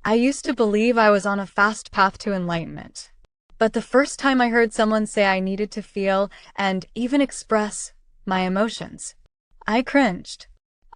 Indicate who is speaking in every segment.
Speaker 1: I used to believe I was on a fast path to enlightenment. But the first time I heard someone say I needed to feel and even express my emotions, I cringed.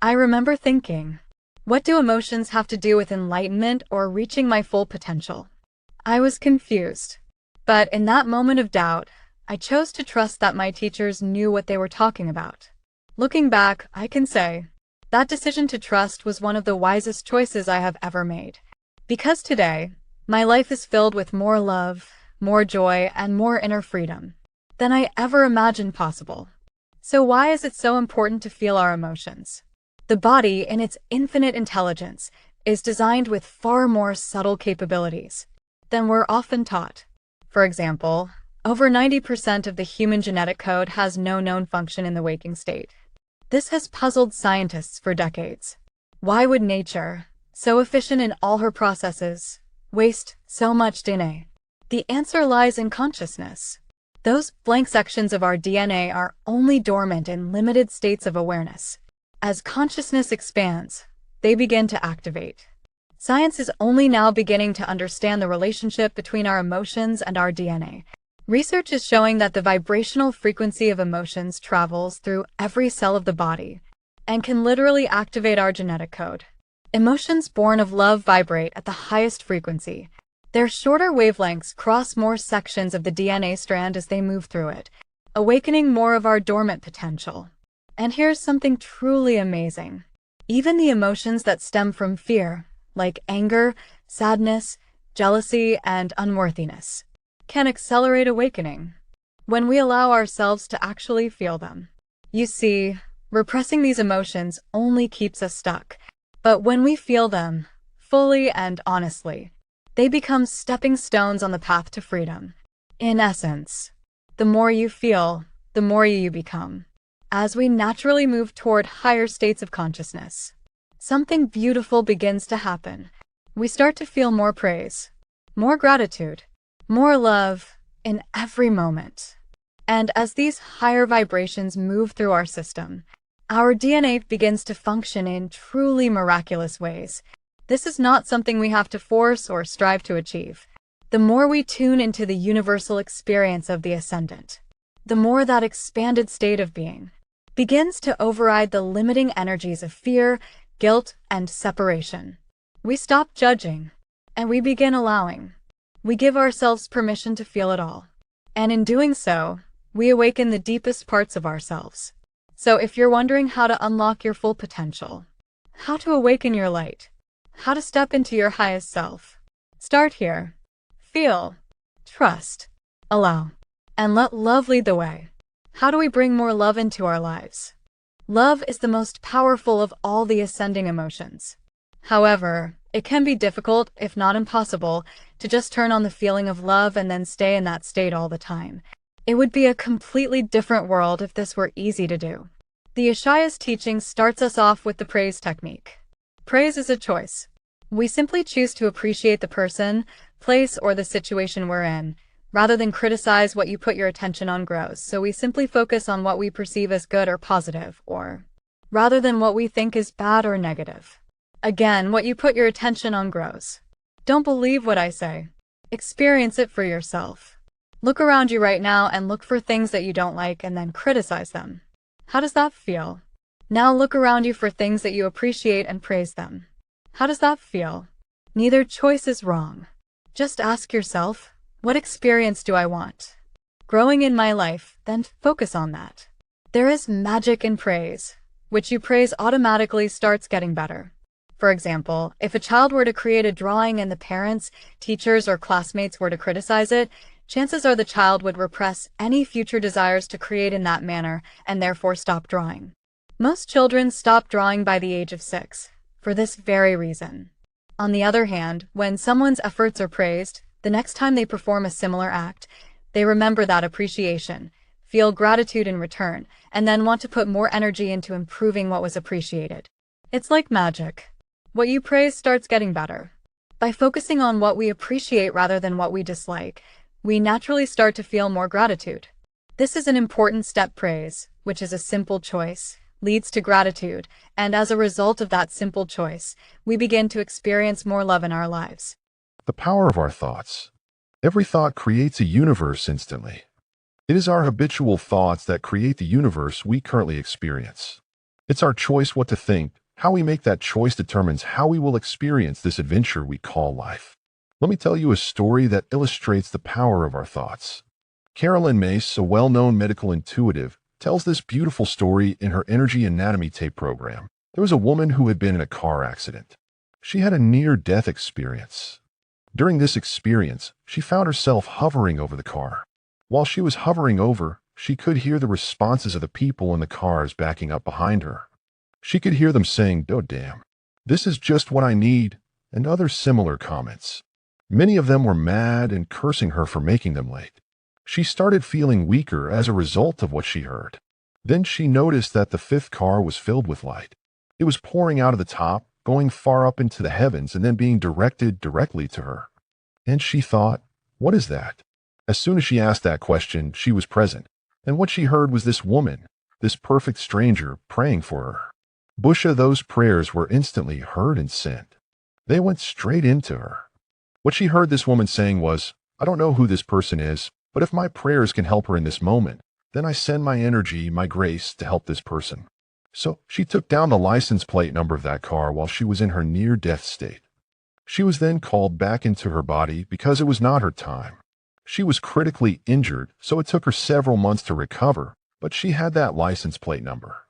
Speaker 1: I remember thinking, what do emotions have to do with enlightenment or reaching my full potential? I was confused. But in that moment of doubt, I chose to trust that my teachers knew what they were talking about. Looking back, I can say, that decision to trust was one of the wisest choices I have ever made. Because today, my life is filled with more love, more joy, and more inner freedom than I ever imagined possible. So why is it so important to feel our emotions? The body, in its infinite intelligence, is designed with far more subtle capabilities than we're often taught. For example, over 90% of the human genetic code has no known function in the waking state. This has puzzled scientists for decades. Why would nature, so efficient in all her processes, waste so much DNA? The answer lies in consciousness. Those blank sections of our DNA are only dormant in limited states of awareness. As consciousness expands, they begin to activate. Science is only now beginning to understand the relationship between our emotions and our DNA. Research is showing that the vibrational frequency of emotions travels through every cell of the body and can literally activate our genetic code. Emotions born of love vibrate at the highest frequency. Their shorter wavelengths cross more sections of the DNA strand as they move through it, awakening more of our dormant potential. And here's something truly amazing. Even the emotions that stem from fear, like anger, sadness, jealousy, and unworthiness, can accelerate awakening when we allow ourselves to actually feel them. You see, repressing these emotions only keeps us stuck, but when we feel them, fully and honestly, they become stepping stones on the path to freedom. In essence, the more you feel, the more you become. As we naturally move toward higher states of consciousness, something beautiful begins to happen. We start to feel more praise, more gratitude, more love in every moment. And as these higher vibrations move through our system, our DNA begins to function in truly miraculous ways. This is not something we have to force or strive to achieve. The more we tune into the universal experience of the ascendant, the more that expanded state of being begins to override the limiting energies of fear, guilt, and separation. We stop judging, and we begin allowing. We give ourselves permission to feel it all. And in doing so, we awaken the deepest parts of ourselves. So if you're wondering how to unlock your full potential, how to awaken your light, how to step into your highest self, start here. Feel, trust, allow, and let love lead the way. How do we bring more love into our lives? Love is the most powerful of all the ascending emotions. However, it can be difficult, if not impossible, to just turn on the feeling of love and then stay in that state all the time. It would be a completely different world if this were easy to do. The Ishayas teaching starts us off with the praise technique. Praise is a choice. We simply choose to appreciate the person, place, or the situation we're in, rather than criticize. What you put your attention on grows, so we simply focus on what we perceive as good or positive, or rather than what we think is bad or negative. Again, what you put your attention on grows. Don't believe what I say. Experience it for yourself. Look around you right now and look for things that you don't like and then criticize them. How does that feel? Now look around you for things that you appreciate and praise them. How does that feel? Neither choice is wrong. Just ask yourself, what experience do I want? Growing in my life, then focus on that. There is magic in praise, which you praise automatically starts getting better. For example, if a child were to create a drawing and the parents, teachers, or classmates were to criticize it, chances are the child would repress any future desires to create in that manner and therefore stop drawing. Most children stop drawing by the age of 6, for this very reason. On the other hand, when someone's efforts are praised, the next time they perform a similar act, they remember that appreciation, feel gratitude in return, and then want to put more energy into improving what was appreciated. It's like magic. What you praise starts getting better. By focusing on what we appreciate rather than what we dislike, we naturally start to feel more gratitude. This is an important step. Praise, which is a simple choice, leads to gratitude, and as a result of that simple choice, we begin to experience more love in our lives.
Speaker 2: The power of our thoughts. Every thought creates a universe instantly. It is our habitual thoughts that create the universe we currently experience. It's our choice what to think. How we make that choice determines how we will experience this adventure we call life. Let me tell you a story that illustrates the power of our thoughts. Carolyn Mace, a well-known medical intuitive, tells this beautiful story in her Energy Anatomy tape program. There was a woman who had been in a car accident. She had a near-death experience. During this experience, she found herself hovering over the car. While she was hovering over, she could hear the responses of the people in the cars backing up behind her. She could hear them saying, "Oh damn, this is just what I need," and other similar comments. Many of them were mad and cursing her for making them late. She started feeling weaker as a result of what she heard. Then she noticed that the fifth car was filled with light. It was pouring out of the top, going far up into the heavens, and then being directed directly to her. And she thought, what is that? As soon as she asked that question, she was present, and what she heard was this woman, this perfect stranger, praying for her. Busha, those prayers were instantly heard and sent. They went straight into her. What she heard this woman saying was, "I don't know who this person is, but if my prayers can help her in this moment, then I send my energy, my grace to help this person." So she took down the license plate number of that car while she was in her near-death state. She was then called back into her body because it was not her time. She was critically injured, so it took her several months to recover, but she had that license plate number.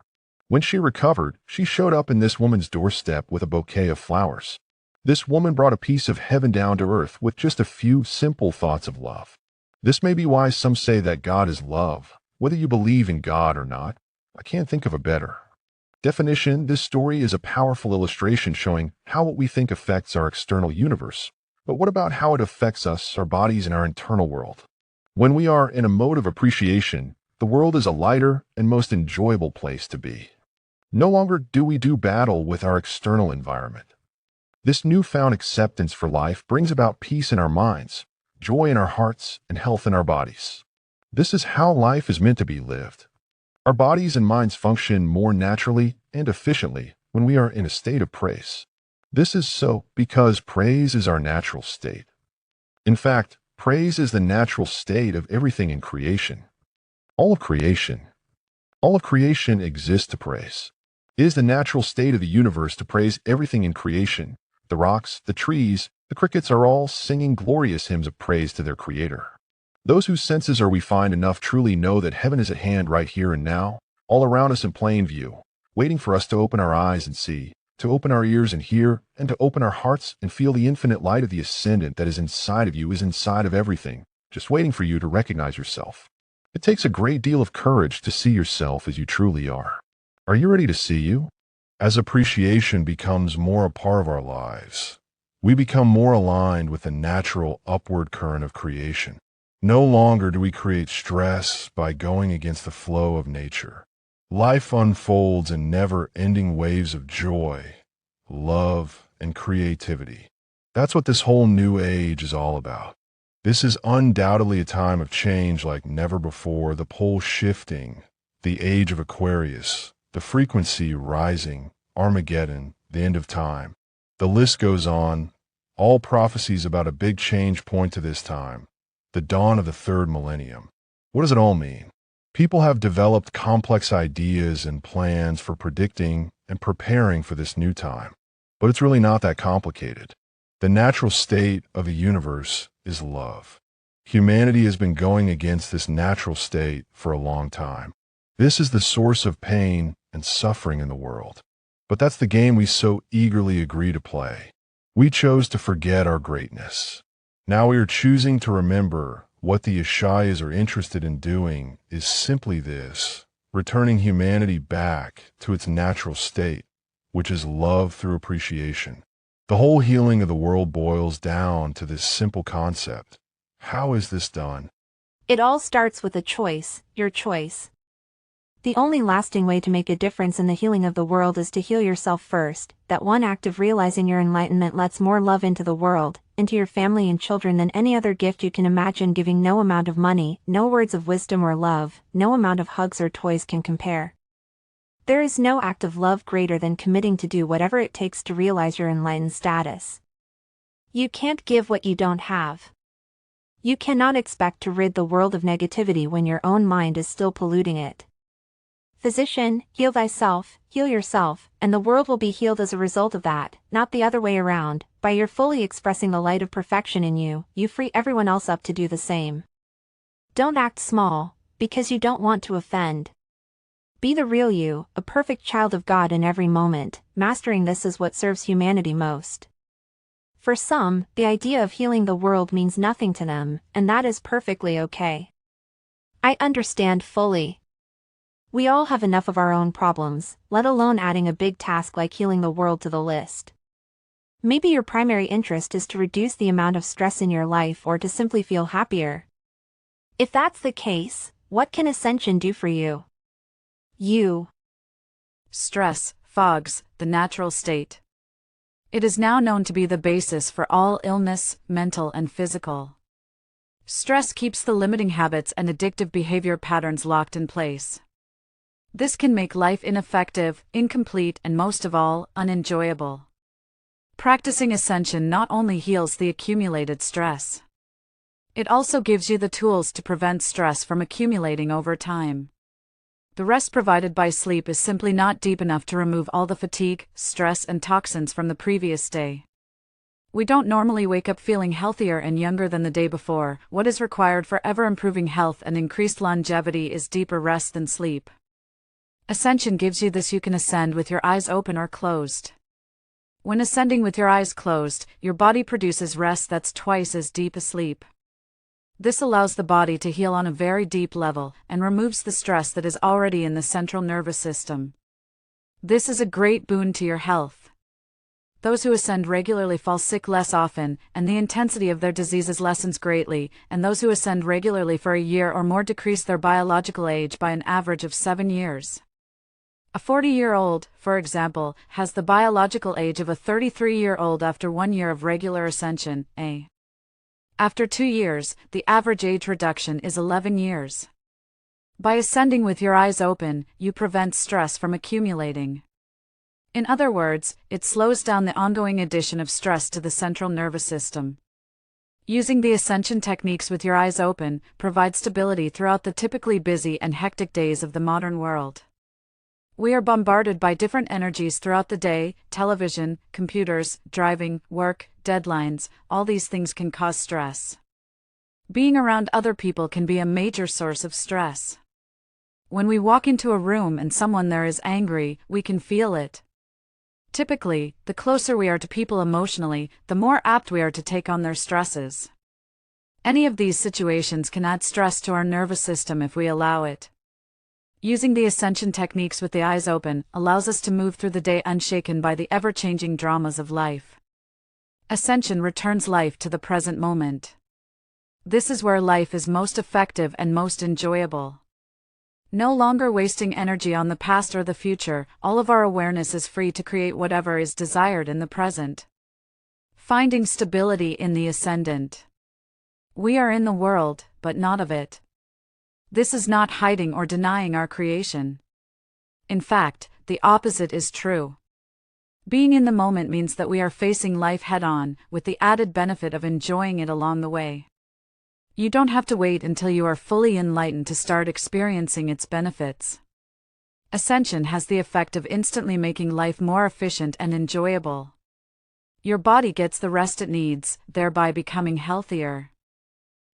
Speaker 2: When she recovered, she showed up in this woman's doorstep with a bouquet of flowers. This woman brought a piece of heaven down to earth with just a few simple thoughts of love. This may be why some say that God is love. Whether you believe in God or not, I can't think of a better definition. This story is a powerful illustration showing how what we think affects our external universe. But what about how it affects us, our bodies, and our internal world? When we are in a mode of appreciation, the world is a lighter and most enjoyable place to be. No longer do we do battle with our external environment. This newfound acceptance for life brings about peace in our minds, joy in our hearts, and health in our bodies. This is how life is meant to be lived. Our bodies and minds function more naturally and efficiently when we are in a state of praise. This is so because praise is our natural state. In fact, praise is the natural state of everything in creation. All of creation exists to praise. It is the natural state of the universe to praise everything in creation. The rocks, the trees, the crickets are all singing glorious hymns of praise to their Creator. Those whose senses are refined enough truly know that heaven is at hand right here and now, all around us in plain view, waiting for us to open our eyes and see, to open our ears and hear, and to open our hearts and feel the infinite light of the Ascendant that is inside of you, is inside of everything, just waiting for you to recognize yourself. It takes a great deal of courage to see yourself as you truly are. Are you ready to see you? As appreciation becomes more a part of our lives, we become more aligned with the natural upward current of creation. No longer do we create stress by going against the flow of nature. Life unfolds in never-ending waves of joy, love, and creativity. That's what this whole new age is all about. This is undoubtedly a time of change like never before, the pole shifting, the age of Aquarius, the frequency rising, Armageddon, the end of time. The list goes on. All prophecies about a big change point to this time. The dawn of the third millennium. What does it all mean? People have developed complex ideas and plans for predicting and preparing for this new time. But it's really not that complicated. The natural state of the universe is love. Humanity has been going against this natural state for a long time. This is the source of pain and suffering in the world. But that's the game we so eagerly agree to play. We chose to forget our greatness. Now we are choosing to remember what the Ishayas are interested in doing is simply this, returning humanity back to its natural state, which is love through appreciation. The whole healing of the world boils down to this simple concept. How is this done?
Speaker 3: It all starts with a choice, your choice. The only lasting way to make a difference in the healing of the world is to heal yourself first. That one act of realizing your enlightenment lets more love into the world, into your family and children than any other gift you can imagine giving. No amount of money, no words of wisdom or love, no amount of hugs or toys can compare. There is no act of love greater than committing to do whatever it takes to realize your enlightened status. You can't give what you don't have. You cannot expect to rid the world of negativity when your own mind is still polluting it. Physician, heal thyself, heal yourself, and the world will be healed as a result of that, not the other way around. By your fully expressing the light of perfection in you, you free everyone else up to do the same. Don't act small, because you don't want to offend. Be the real you, a perfect child of God in every moment. Mastering this is what serves humanity most. For some, the idea of healing the world means nothing to them, and that is perfectly okay. I understand fully. We all have enough of our own problems, let alone adding a big task like healing the world to the list. Maybe your primary interest is to reduce the amount of stress in your life or to simply feel happier. If that's the case, what can Ascension do for you?
Speaker 4: Stress fogs the natural state. It is now known to be the basis for all illness, mental and physical. Stress keeps the limiting habits and addictive behavior patterns locked in place. This can make life ineffective, incomplete, and most of all, unenjoyable. Practicing Ascension not only heals the accumulated stress, it also gives you the tools to prevent stress from accumulating over time. The rest provided by sleep is simply not deep enough to remove all the fatigue, stress, and toxins from the previous day. We don't normally wake up feeling healthier and younger than the day before. What is required for ever-improving health and increased longevity is deeper rest than sleep. Ascension gives you this. You can ascend with your eyes open or closed. When ascending with your eyes closed, your body produces rest that's twice as deep as sleep. This allows the body to heal on a very deep level and removes the stress that is already in the central nervous system. This is a great boon to your health. Those who ascend regularly fall sick less often, and the intensity of their diseases lessens greatly, and those who ascend regularly for a year or more decrease their biological age by an average of 7 years. A 40-year-old, for example, has the biological age of a 33-year-old after 1 year of regular ascension. After 2 years, the average age reduction is 11 years. By ascending with your eyes open, you prevent stress from accumulating. In other words, it slows down the ongoing addition of stress to the central nervous system. Using the Ascension techniques with your eyes open provides stability throughout the typically busy and hectic days of the modern world. We are bombarded by different energies throughout the day: television, computers, driving, work, deadlines. All these things can cause stress. Being around other people can be a major source of stress. When we walk into a room and someone there is angry, we can feel it. Typically, the closer we are to people emotionally, the more apt we are to take on their stresses. Any of these situations can add stress to our nervous system if we allow it. Using the Ascension techniques with the eyes open allows us to move through the day unshaken by the ever-changing dramas of life. Ascension returns life to the present moment. This is where life is most effective and most enjoyable. No longer wasting energy on the past or the future, all of our awareness is free to create whatever is desired in the present. Finding stability in the ascendant. We are in the world, but not of it. This is not hiding or denying our creation. In fact, the opposite is true. Being in the moment means that we are facing life head-on, with the added benefit of enjoying it along the way. You don't have to wait until you are fully enlightened to start experiencing its benefits. Ascension has the effect of instantly making life more efficient and enjoyable. Your body gets the rest it needs, thereby becoming healthier.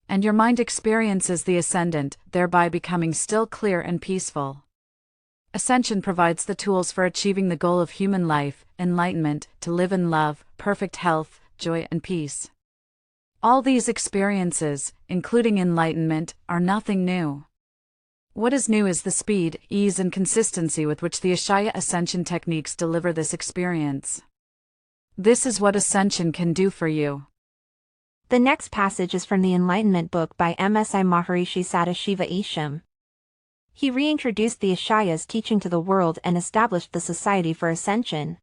Speaker 4: And your mind experiences the ascendant, thereby becoming still clear and peaceful. Ascension provides the tools for achieving the goal of human life, enlightenment, to live in love, perfect health, joy, and peace. All these experiences, including enlightenment, are nothing new. What is new is the speed, ease, and consistency with which the Ishaya Ascension techniques deliver this experience. This is what Ascension can do for you.
Speaker 3: The next passage is from the Enlightenment book by MSI Maharishi Sadashiva Isham. He reintroduced the Ishayas teaching to the world and established the Society for Ascension.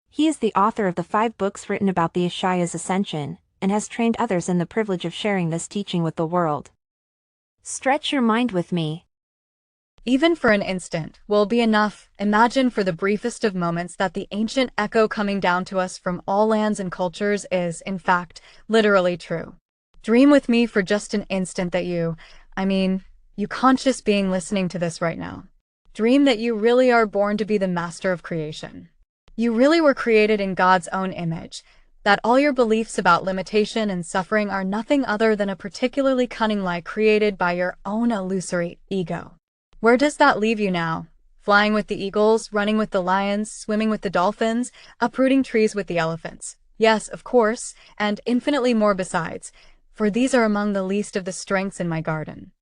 Speaker 3: He is the author of the 5 books written about the Ishayas' ascension, and has trained others in the privilege of sharing this teaching with the world. Stretch your mind with me.
Speaker 1: even for an instant, will be enough. Imagine for the briefest of moments that the ancient echo coming down to us from all lands and cultures is, in fact, literally true. Dream with me for just an instant that you conscious being listening to this right now. Dream that you really are born to be the master of creation. You really were created in God's own image, that all your beliefs about limitation and suffering are nothing other than a particularly cunning lie created by your own illusory ego. Where does that leave you now? Flying with the eagles, running with the lions, swimming with the dolphins, uprooting trees with the elephants. Yes, of course, and infinitely more besides, for these are among the least of the strengths in my garden.